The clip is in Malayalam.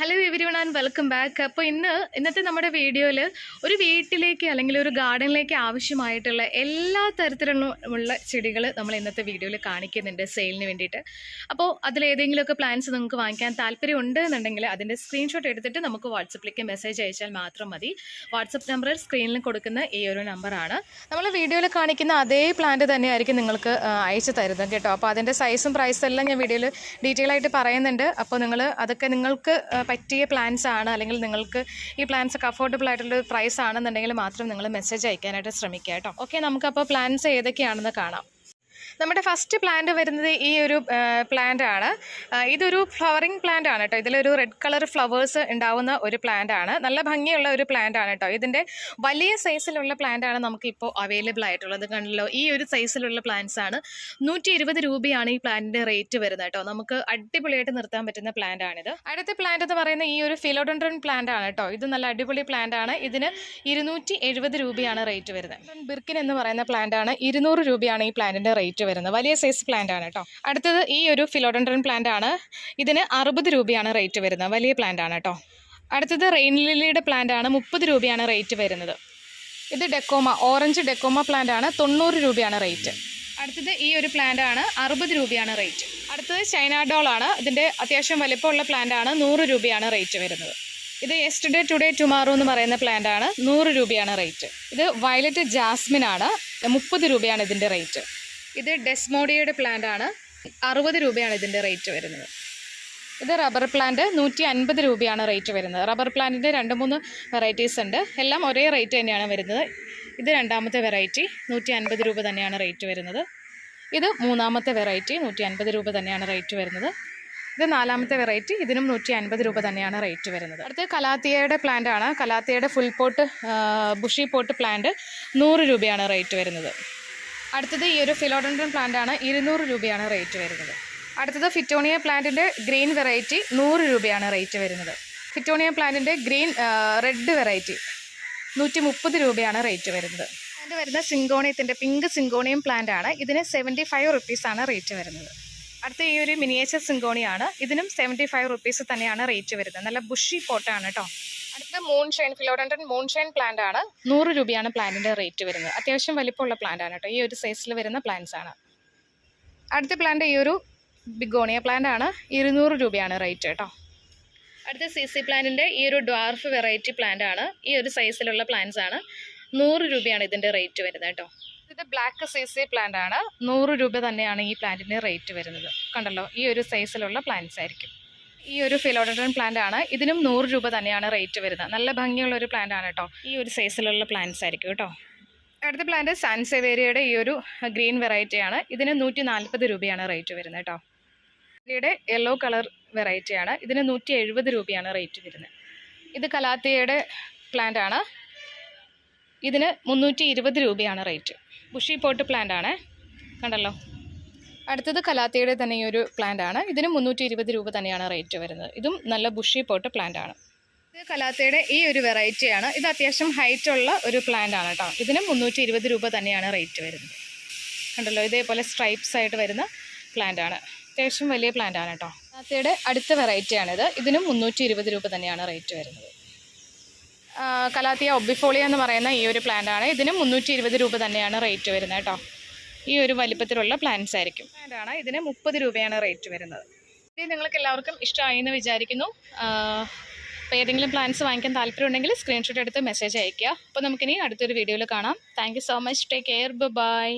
Hello everyone and welcome back. അപ്പോൾ ഇന്നത്തെ നമ്മുടെ വീഡിയോയിൽ ഒരു വീട്ടിലേക്ക് അല്ലെങ്കിൽ ഒരു ഗാർഡനിലേക്ക് ആവശ്യമായിട്ടുള്ള എല്ലാ തരത്തിലുള്ള ചെടികൾ നമ്മൾ ഇന്നത്തെ വീഡിയോയിൽ കാണിക്കുന്നുണ്ട് സെയിലിന് വേണ്ടിയിട്ട്. അപ്പോൾ അതിലേതെങ്കിലുമൊക്കെ പ്ലാന്റ്സ് നിങ്ങൾക്ക് വാങ്ങിക്കാൻ താല്പര്യം ഉണ്ട് എന്നുണ്ടെങ്കിൽ അതിൻ്റെ സ്ക്രീൻഷോട്ട് എടുത്തിട്ട് നമുക്ക് വാട്സപ്പിലേക്ക് മെസ്സേജ് അയച്ചാൽ മാത്രം മതി. വാട്സപ്പ് നമ്പർ സ്ക്രീനിൽ കൊടുക്കുന്ന ഈ ഒരു നമ്പറാണ്. നമ്മൾ വീഡിയോയിൽ കാണിക്കുന്ന അതേ പ്ലാന്റ് തന്നെയായിരിക്കും നിങ്ങൾക്ക് അയച്ചു തരുന്നത് കേട്ടോ. അപ്പോൾ അതിൻ്റെ സൈസും പ്രൈസും എല്ലാം ഞാൻ വീഡിയോയിൽ ഡീറ്റെയിൽ ആയിട്ട് പറയുന്നുണ്ട്. അപ്പോൾ അതൊക്കെ നിങ്ങൾക്ക് പറ്റിയ പ്ലാൻസ് ആണ്, അല്ലെങ്കിൽ നിങ്ങൾക്ക് ഈ പ്ലാൻസ് ഒക്കെ അഫോർഡബിൾ ആയിട്ടുള്ള പ്രൈസ് ആണെന്നുണ്ടെങ്കിൽ മാത്രം നിങ്ങൾ മെസ്സേജ് അയക്കാനായിട്ട് ശ്രമിക്കുക കേട്ടോ. ഓക്കെ, നമുക്കപ്പോൾ പ്ലാൻസ് ഏതൊക്കെയാണെന്ന് കാണാം. നമ്മുടെ ഫസ്റ്റ് പ്ലാന്റ് വരുന്നത് ഈ ഒരു പ്ലാന്റ് ആണ്. ഇതൊരു ഫ്ലവറിങ് പ്ലാന്റ് ആണ് കേട്ടോ. ഇതിലൊരു റെഡ് കളർ ഫ്ലവേഴ്സ് ഉണ്ടാവുന്ന ഒരു പ്ലാന്റ് ആണ്. നല്ല ഭംഗിയുള്ള ഒരു പ്ലാന്റ് ആണ് കേട്ടോ. ഇതിൻ്റെ വലിയ സൈസിലുള്ള പ്ലാന്റ് ആണ് നമുക്കിപ്പോൾ അവൈലബിൾ ആയിട്ടുള്ളത്. കണ്ടല്ലോ, ഈ ഒരു സൈസിലുള്ള പ്ലാന്റ്സ് ആണ്. 120 രൂപയാണ് ഈ പ്ലാന്റിൻ്റെ റേറ്റ് വരുന്നത് കേട്ടോ. നമുക്ക് അടിപൊളിയായിട്ട് നിർത്താൻ പറ്റുന്ന പ്ലാന്റ് ആണിത്. അടുത്ത പ്ലാന്റ് എന്ന് പറയുന്നത് ഈ ഒരു ഫിലോഡൻഡ്രൻ പ്ലാന്റ് ആണ് കേട്ടോ. ഇത് നല്ല അടിപൊളി പ്ലാന്റ് ആണ്. ഇതിന് 270 രൂപയാണ് റേറ്റ് വരുന്നത്. ബിർക്കിൻ എന്ന് പറയുന്ന പ്ലാന്റ് ആണ്. 200 രൂപയാണ് ഈ പ്ലാന്റിൻ്റെ റേറ്റ് വരുന്നത്. വലിയ സൈസ് പ്ലാന്റ് ആണ് കേട്ടോ. അടുത്തത് ഈ ഒരു ഫിലോഡൻഡ്രൻ പ്ലാന്റ് ആണ്. ഇതിന് 60 രൂപയാണ് റേറ്റ് വരുന്നത്. വലിയ പ്ലാന്റ് ആണ് കേട്ടോ. അടുത്തത് റെയിൻ ലില്ലിയുടെ പ്ലാന്റ് ആണ്. 30 രൂപയാണ് റേറ്റ് വരുന്നത്. ഇത് ഓറഞ്ച് ഡെക്കോമ പ്ലാന്റ് ആണ്. 90 രൂപയാണ് റേറ്റ്. അടുത്തത് ഈ ഒരു പ്ലാന്റ് ആണ്. 60 രൂപയാണ് റേറ്റ്. അടുത്തത് ചൈന ഡോൾ ആണ്. ഇതിൻ്റെ അത്യാവശ്യം വലിപ്പമുള്ള പ്ലാന്റ് ആണ്. 100 രൂപയാണ് റേറ്റ് വരുന്നത്. ഇത് യെസ്റ്റർഡേ ടുഡേ ടുമാറോ എന്ന് പറയുന്ന പ്ലാന്റ് ആണ്. 100 രൂപയാണ് റേറ്റ്. ഇത് വയലറ്റ് ജാസ്മിൻ ആണ്. 30 രൂപയാണ് ഇതിൻ്റെ റേറ്റ്. ഇത് ഡെസ്മോഡിയയുടെ പ്ലാന്റ് ആണ്. 60 രൂപയാണ് ഇതിൻ്റെ റേറ്റ് വരുന്നത്. ഇത് റബ്ബർ പ്ലാന്റ്. 150 രൂപയാണ് റേറ്റ് വരുന്നത്. റബ്ബർ പ്ലാന്റിൻ്റെ 2-3 വെറൈറ്റീസ് ഉണ്ട്. എല്ലാം ഒരേ റേറ്റ് തന്നെയാണ് വരുന്നത്. ഇത് രണ്ടാമത്തെ വെറൈറ്റി 150 രൂപ തന്നെയാണ് റേറ്റ് വരുന്നത്. ഇത് മൂന്നാമത്തെ വെറൈറ്റി 150 രൂപ തന്നെയാണ് റേറ്റ് വരുന്നത്. ഇത് നാലാമത്തെ വെറൈറ്റി. ഇതിനും 150 രൂപ തന്നെയാണ് റേറ്റ് വരുന്നത്. അടുത്ത് കലാത്തിയയുടെ പ്ലാന്റ് ആണ്. കലാത്തിയയുടെ full pot bushy pot plant 100 രൂപയാണ് റേറ്റ് വരുന്നത്. അടുത്തത് ഈ ഒരു ഫിലോഡൻഡ്രൻ പ്ലാന്റ് ആണ്. 200 രൂപയാണ് റേറ്റ് വരുന്നത്. അടുത്തത് ഫിറ്റോണിയ പ്ലാന്റിൻ്റെ ഗ്രീൻ വെറൈറ്റി 100 രൂപയാണ് റേറ്റ് വരുന്നത്. ഫിറ്റോണിയ പ്ലാന്റിൻ്റെ ഗ്രീൻ റെഡ് വെറൈറ്റി 130 രൂപയാണ് റേറ്റ് വരുന്നത്. പ്ലാന്റ് വരുന്ന സിങ്കോണിയത്തിൻ്റെ പിങ്ക് സിങ്കോണിയം പ്ലാന്റ് ആണ്. ഇതിന് 75 റുപ്പീസാണ് റേറ്റ് വരുന്നത്. അടുത്ത ഈ ഒരു മിനിയേച്ചർ സിങ്കോണിയാണ്. ഇതിനും 75 റുപ്പീസ് തന്നെയാണ് റേറ്റ് വരുന്നത്. നല്ല ബുഷി പോട്ടാണ് കേട്ടോ. അടുത്ത ഫിലോഡൻഡ്രൻ മൂൺഷൈൻ പ്ലാന്റ് ആണ്. 100 രൂപയാണ് പ്ലാന്റിൻ്റെ റേറ്റ് വരുന്നത്. അത്യാവശ്യം വലിപ്പമുള്ള പ്ലാന്റ് ആണ് കേട്ടോ. ഈ ഒരു സൈസിൽ വരുന്ന പ്ലാന്റ്സ് ആണ്. അടുത്ത പ്ലാന്റ് ഈ ഒരു ബിഗോണിയ പ്ലാന്റ് ആണ്. 200 രൂപയാണ് റേറ്റ് കേട്ടോ. അടുത്ത CC പ്ലാന്റിൻ്റെ ഈ ഒരു ഡ്വാർഫ് വെറൈറ്റി പ്ലാന്റ് ആണ്. ഈ ഒരു സൈസിലുള്ള പ്ലാന്റ്സ് ആണ്. 100 രൂപയാണ് ഇതിൻ്റെ റേറ്റ് വരുന്നത് കേട്ടോ. ഇത് ബ്ലാക്ക് CC പ്ലാന്റ് ആണ്. 100 രൂപ തന്നെയാണ് ഈ പ്ലാന്റിൻ്റെ റേറ്റ് വരുന്നത്. കണ്ടല്ലോ, ഈ ഒരു സൈസിലുള്ള പ്ലാന്റ്സ് ആയിരിക്കും. ഈ ഒരു ഫിലോഡൻഡ്രൻ പ്ലാന്റ് ആണ്. ഇതിനും 100 രൂപ തന്നെയാണ് റേറ്റ് വരുന്നത്. നല്ല ഭംഗിയുള്ള ഒരു പ്ലാന്റ് ആണ് കേട്ടോ. ഈ ഒരു സൈസിലുള്ള പ്ലാന്റ്സ് ആയിരിക്കും കേട്ടോ. അടുത്ത പ്ലാന്റ് സാൻസേവേരിയയുടെ ഈ ഒരു ഗ്രീൻ വെറൈറ്റി ആണ്. ഇതിന് 140 രൂപയാണ് റേറ്റ് വരുന്നത് കേട്ടോ. ഇതിയുടെ യെല്ലോ കളർ വെറൈറ്റി ആണ്. ഇതിന് 170 രൂപയാണ് റേറ്റ് വരുന്നത്. ഇത് കലാത്തിയയുടെ പ്ലാന്റ് ആണ്. ഇതിന് 320 രൂപയാണ് റേറ്റ്. ബുഷി പോട്ട് പ്ലാന്റ് ആണ്. കണ്ടല്ലോ. അടുത്തത് കലാത്തിയുടെ തന്നെ ഈ ഒരു പ്ലാന്റ് ആണ്. ഇതിന് 320 രൂപ തന്നെയാണ് റേറ്റ് വരുന്നത്. ഇതും നല്ല ബുഷി പോട്ട് പ്ലാന്റ് ആണ്. ഇത് കലാത്തിയുടെ ഈ ഒരു വെറൈറ്റി ആണ്. ഇത് അത്യാവശ്യം ഹൈറ്റ് ഉള്ള ഒരു പ്ലാന്റ് ആണ് കേട്ടോ. ഇതിന് 320 രൂപ തന്നെയാണ് റേറ്റ് വരുന്നത്. കണ്ടല്ലോ, ഇതേപോലെ സ്ട്രൈപ്സ് ആയിട്ട് വരുന്ന പ്ലാന്റ് ആണ്. അത്യാവശ്യം വലിയ പ്ലാന്റ് ആണ് കേട്ടോ. കലാത്തിയുടെ അടുത്ത വെറൈറ്റി ആണിത്. ഇതിനും 320 രൂപ തന്നെയാണ് റേറ്റ് വരുന്നത്. കലാത്തിയ ഒബിഫോളിയ എന്ന് പറയുന്ന ഈ ഒരു പ്ലാന്റ് ആണ്. ഇതിനും 320 രൂപ തന്നെയാണ് റേറ്റ് വരുന്നത് കേട്ടോ. ഈ ഒരു വലിപ്പത്തിലുള്ള പ്ലാന്റ്സ് ആയിരിക്കും. പ്ലാന്റ് ആണ്. ഇതിന് 30 രൂപയാണ് റേറ്റ് വരുന്നത്. ഇത് നിങ്ങൾക്ക് എല്ലാവർക്കും ഇഷ്ടമായി എന്ന് വിചാരിക്കുന്നു. അപ്പോൾ ഏതെങ്കിലും പ്ലാന്റ്സ് വാങ്ങിക്കാൻ താല്പര്യം ഉണ്ടെങ്കിൽ സ്ക്രീൻഷോട്ട് എടുത്ത് മെസ്സേജ് അയയ്ക്കുക. അപ്പോൾ നമുക്കിനി അടുത്തൊരു വീഡിയോയിൽ കാണാം. Thank you so much. Take care. By.